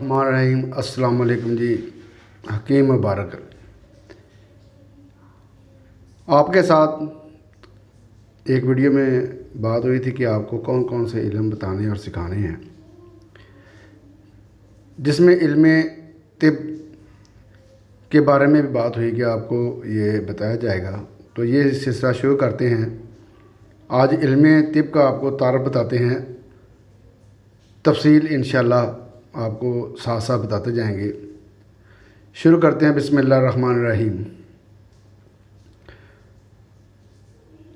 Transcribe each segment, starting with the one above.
बिस्मिल्लाहिर्रहमानिर्रहीम। अस्सलाम वालेकुम जी। हकीम मुबारक। आपके साथ एक वीडियो में बात हुई थी कि आपको कौन कौन से इल्म बताने और सिखाने हैं, जिसमें इल्म तिब के बारे में भी बात हुई कि आपको ये बताया जाएगा। तो ये सिलसिला शुरू करते हैं। आज इल्म तिब का आपको तारफ़ बताते हैं, तफसील इंशाअल्लाह आपको साथ साथ बताते जाएंगे। शुरू करते हैं। बिस्मिल्लाहिर्रहमानिर्रहीम।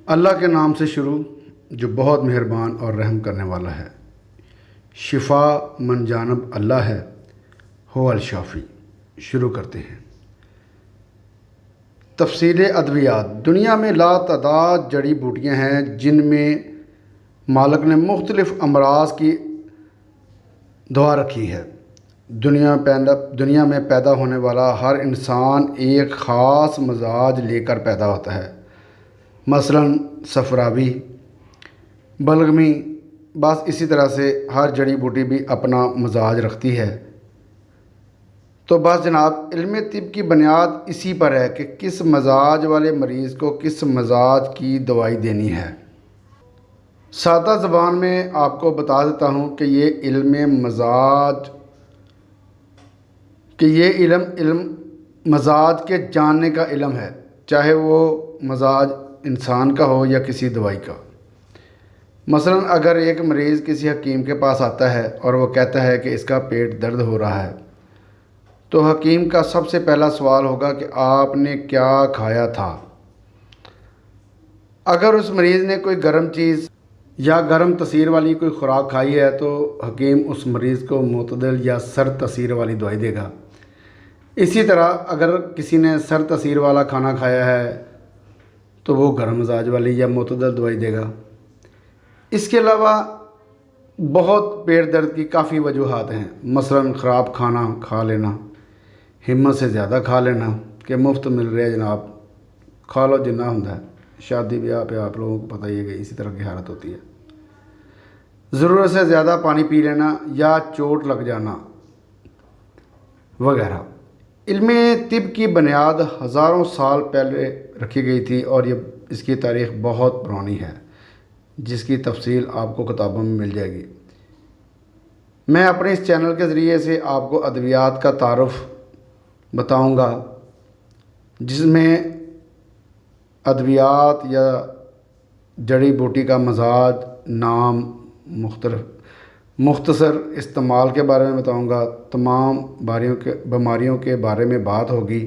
अल्लाह के नाम से शुरू जो बहुत मेहरबान और रहम करने वाला है। शिफा मन जानब अल्लाह है, हो अल शाफ़ी। शुरू करते हैं। तफसील अद्वियात। दुनिया में लातादाद जड़ी बूटियाँ हैं जिनमें मालिक ने मुख्तलिफ़ अमराज की दुआ रखी है। दुनिया में पैदा होने वाला हर इंसान एक ख़ास मजाज लेकर पैदा होता है। मसलन सफ़रावी, बलगमी, बस इसी तरह से हर जड़ी बूटी भी अपना मजाज रखती है। तो बस जनाब, इल्म तिब की बुनियाद इसी पर है कि किस मजाज वाले मरीज़ को किस मजाज की दवाई देनी है। सादा ज़बान में आपको बता देता हूँ कि ये इल्म मजाज इल्म मजाज के जानने का इल्म है, चाहे वो मजाज इंसान का हो या किसी दवाई का। मसलन अगर एक मरीज़ किसी हकीम के पास आता है और वो कहता है कि इसका पेट दर्द हो रहा है, तो हकीम का सबसे पहला सवाल होगा कि आपने क्या खाया था। अगर उस मरीज़ ने कोई गर्म चीज़ या गर्म तसीर वाली कोई ख़ुराक खाई है तो हकीम उस मरीज़ को मुतदल या सर्द तसीर वाली दवाई देगा। इसी तरह अगर किसी ने सर्द तसीर वाला खाना खाया है तो वो गर्म मिजाज वाली या मुतदल दवाई देगा। इसके अलावा बहुत पेट दर्द की काफ़ी वजूहात हैं। मसलन ख़राब खाना खा लेना, हिम्मत से ज़्यादा खा लेना कि मुफ्त मिल रहा है जनाब, खा लो जिन्ना होता है। शादी ब्याह पे आप लोगों को पता ही है कि इसी तरह की हालत होती है। ज़रूरत से ज़्यादा पानी पी लेना या चोट लग जाना वगैरह। इल्म तिब की बुनियाद हज़ारों साल पहले रखी गई थी और ये इसकी तारीख़ बहुत पुरानी है, जिसकी तफसील आपको किताबों में मिल जाएगी। मैं अपने इस चैनल के ज़रिए से आपको अद्वियात का तारुफ़ बताऊंगा, जिसमें अद्वियात या जड़ी बूटी का मजाज, नाम, मुख्तसर इस्तेमाल के बारे में बताऊंगा। तमाम बीमारियों के बारे में बात होगी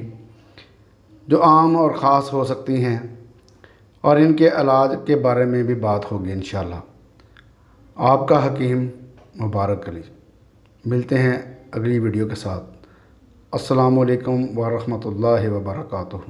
जो आम और ख़ास हो सकती हैं, और इनके इलाज के बारे में भी बात होगी इंशाअल्लाह। आपका हकीम मुबारक अली। मिलते हैं अगली वीडियो के साथ। अस्सलामु अलैकुम व रहमतुल्लाहि व बरकातुहू।